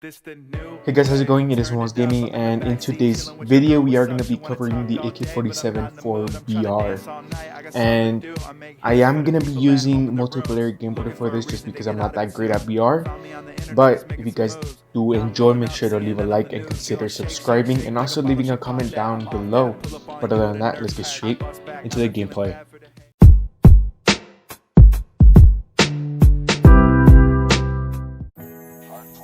Hey guys, how's it going? It is Mo's Gaming, and in today's video we are going to be covering the AK47 for VR. And I am going to be using multiplayer gameplay for this just because I'm not that great at VR. But if you guys do enjoy, make sure to leave a like and consider subscribing and also leaving a comment down below. But other than that, let's get straight into the gameplay.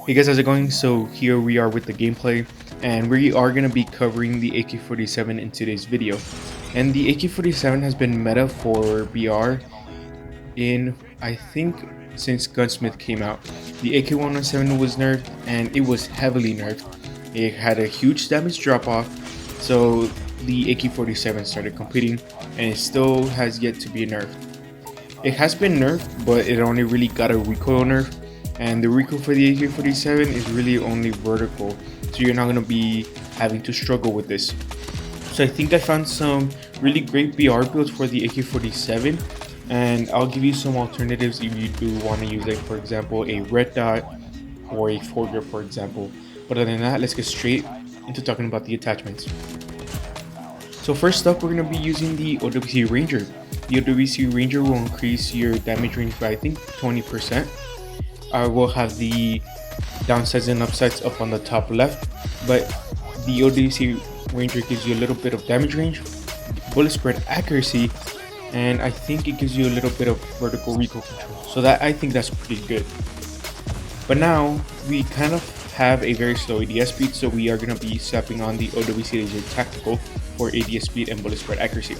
Hey guys, how's it going? So here we are with the gameplay, and we are going to be covering the AK47 in today's video. And the AK47 has been meta for VR in, I think, since Gunsmith came out. The AK117 was nerfed, and it was heavily nerfed. It had a huge damage drop off, so the AK47 started competing, and it still has yet to be nerfed. It has been nerfed, but it only really got a recoil nerf. And the recoil for the AK47 is really only vertical, so you're not going to be having to struggle with this. So I think I found some really great VR builds for the AK47, and I'll give you some alternatives if you do want to use, like, for example, a red dot or a foregrip, for example. But other than that, let's get straight into talking about the attachments. So first up, we're going to be using the OWC Ranger. The OWC Ranger will increase your damage range by, I think, 20%. I will have the downsides and upsides up on the top left, but the ODC Ranger gives you a little bit of damage range, bullet spread accuracy, and I think it gives you a little bit of vertical recoil control, so that I think that's pretty good. But now we kind of have a very slow ADS speed, so we are going to be slapping on the OWC Laser Tactical for ADS speed and bullet spread accuracy.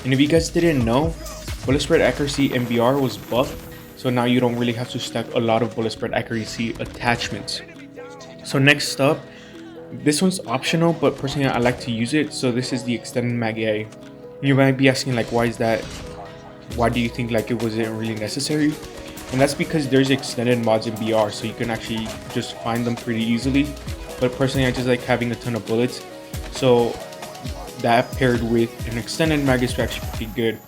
And if you guys didn't know, bullet spread accuracy in VR was buffed, so now you don't really have to stack a lot of bullet spread accuracy attachments. So next up, this one's optional, but personally I like to use it. So this is the extended mag A. You might be asking, like, why is that? Why do you think like it wasn't really necessary? And that's because there's extended mods in VR, so you can actually just find them pretty easily. But personally I just like having a ton of bullets, so that paired with an extended mag is actually pretty good.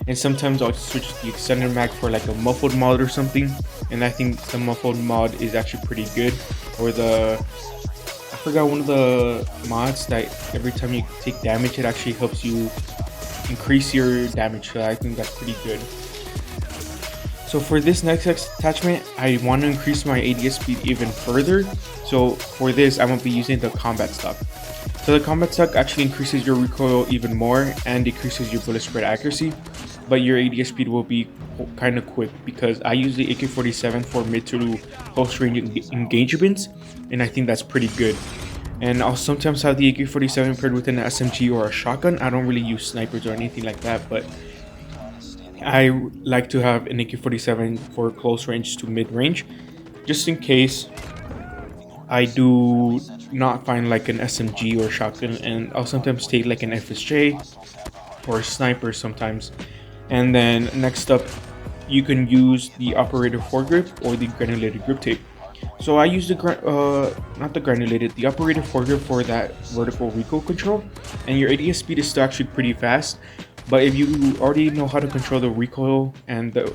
And sometimes I'll switch the extended mag for like a muffled mod or something, and I think the muffled mod is actually pretty good. Or I forgot one of the mods that every time you take damage it actually helps you increase your damage, so I think that's pretty good. So for this next attachment, I want to increase my ADS speed even further, so for this I'm going to be using the combat stock. So the combat stock actually increases your recoil even more and decreases your bullet spread accuracy, but your ADS speed will be kind of quick because I use the AK47 for mid to close range engagements, and I think that's pretty good. And I'll sometimes have the AK47 paired with an SMG or a shotgun. I don't really use snipers or anything like that, but I like to have an AK47 for close range to mid range, just in case I do not find like an SMG or shotgun, and I'll sometimes take like an FSJ or a sniper sometimes. And then next up, you can use the operator foregrip or the granulated grip tape. So I use the operator foregrip for that vertical recoil control, and your ADS speed is still actually pretty fast. But if you already know how to control the recoil, and the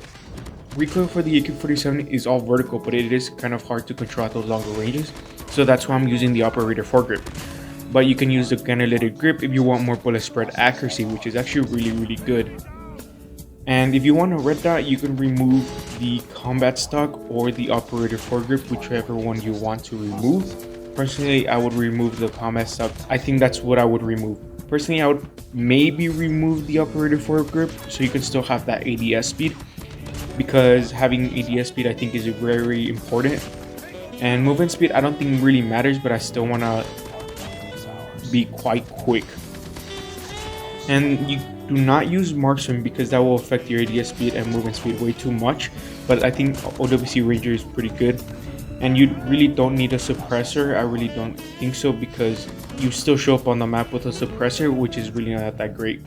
recoil for the AK47 is all vertical, but it is kind of hard to control at those longer ranges. So that's why I'm using the operator foregrip. But you can use the granulated grip if you want more bullet spread accuracy, which is actually really good. And if you want a red dot, you can remove the combat stock or the operator foregrip, whichever one you want to remove. Personally, I would remove the combat stock. I think that's what I would remove. Personally, I would maybe remove the operator foregrip so you can still have that ADS speed, because having ADS speed I think is very important. And movement speed I don't think really matters, but I still want to be quite quick. And you do not use marksman because that will affect your ADS speed and movement speed way too much, but I think OWC Ranger is pretty good. And you really don't need a suppressor. I really don't think so, because you still show up on the map with a suppressor, which is really not that great.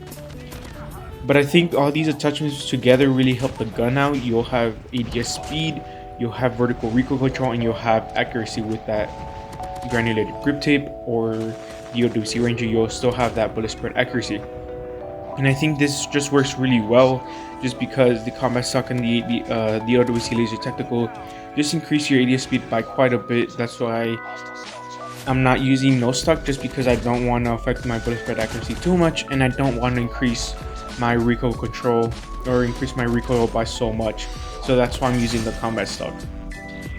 But I think all these attachments together really help the gun out. You'll have ADS speed, you'll have vertical recoil control, and you'll have accuracy with that granulated grip tape or the OWC Ranger. You'll still have that bullet spread accuracy. And I think this just works really well. just because the combat stock and the LWC laser tactical just increase your ADS speed by quite a bit. That's why I'm not using no stock, just because I don't want to affect my bullet spread accuracy too much, and I don't want to increase my recoil control or increase my recoil by so much. So that's why I'm using the combat stock.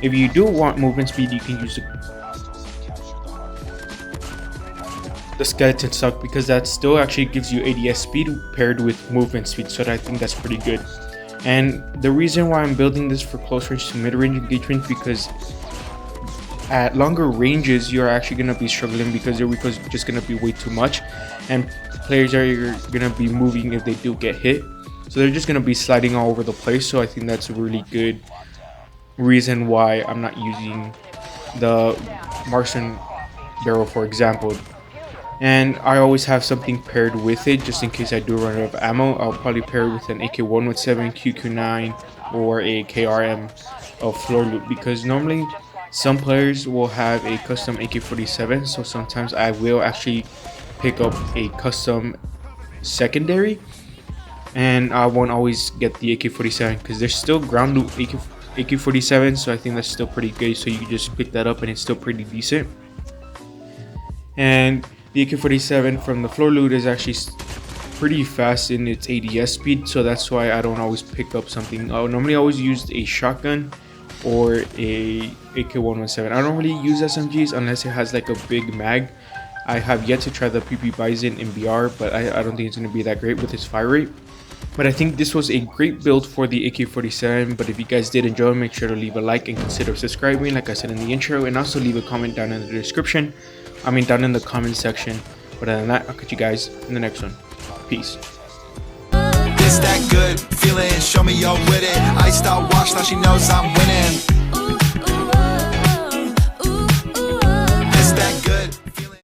If you do want movement speed, you can use the skeleton stock, because that still actually gives you ADS speed paired with movement speed, so I think that's pretty good. And the reason why I'm building this for close range to mid range engagement, because at longer ranges you're actually going to be struggling because your recoil is just going to be way too much, and players are going to be moving if they do get hit, so they're just going to be sliding all over the place. So I think that's a really good reason why I'm not using the marksman barrel, for example. And I always have something paired with it, just in case I do run out of ammo. I'll probably pair it with an AK-117, QQ9, or a KRM of floor loot, because normally some players will have a custom AK-47, so sometimes I will actually pick up a custom secondary, and I won't always get the AK-47 because there's still ground loot AK-47, so I think that's still pretty good. So you can just pick that up and it's still pretty decent. And the AK-47 from the floor loot is actually pretty fast in its ADS speed, so that's why I don't always pick up something. I normally always use a shotgun or a AK-117. I don't really use SMGs unless it has like a big mag. I have yet to try the PP Bison in BR, but I don't think it's going to be that great with its fire rate. But I think this was a great build for the AK-47. But if you guys did enjoy, make sure to leave a like and consider subscribing like I said in the intro, and also leave a comment down in the description. Down in the comment section. But other than that, I'll catch you guys in the next one. Peace. This that good feeling, show me you're with it. Iced out watch, now she knows I'm winning.